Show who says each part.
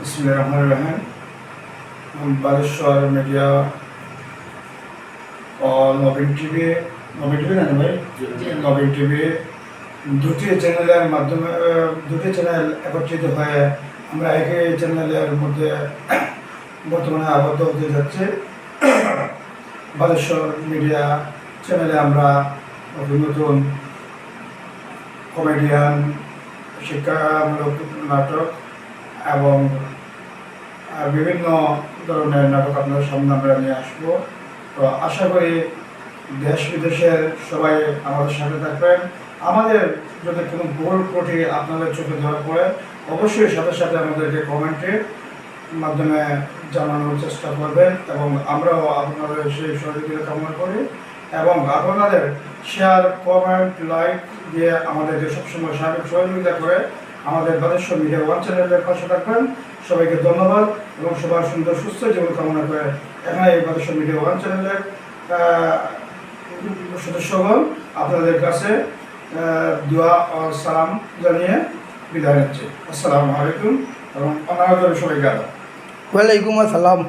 Speaker 1: बिस्मिल्लाहिर्रहमानिर्रहीम। हम बालेश्वर मीडिया और नवीन टीवी ना भाई नवीन टीवी দুটি চ্যানেলের মাধ্যমে দুটি চ্যানেল একত্রিত হয়ে আমরা একই চ্যানেলের মধ্যে বর্তমানে আবদ্ধ হতে যাচ্ছি। বালেশ্বর মিডিয়া চ্যানেলে আমরা নতুন কমেডিয়ান, শিক্ষামূলক নাটক এবং বিভিন্ন ধরনের নাটক আপনাদের সামনে আমরা নিয়ে আসবো। তো আশা করি দেশ বিদেশের সবাই আমাদের সাথে থাকবেন। আমাদের যদি কোনো ভুল ত্রুটি আপনাদের চোখে ধরা পড়ে অবশ্যই সাথে সাথে আমাদেরকে কমেন্টের মাধ্যমে জানানোর চেষ্টা করবেন এবং আমরাও আপনাদের সেই সহযোগিতা কামনা করি এবং আপনাদের শেয়ার, কমেন্ট, লাইক দিয়ে আমাদেরকে সবসময় সার্বিক সহযোগিতা করে আমাদের বালেশ্বর মিডিয়া ওয়ান চ্যানেলের পাশে থাকবেন। সবাইকে ধন্যবাদ এবং সবার সুন্দর সুস্থ জীবন কামনা করে এখানে এই বালেশ্বর মিডিয়া ওয়ান চ্যানেলের সদস্যগণ আপনাদের কাছে দোয়া ও সালাম জানিয়ে বিদায় নিচ্ছি। আসসালামু আলাইকুম এবং অনাগত সবাইকে
Speaker 2: ওয়ালাইকুম আসসালাম।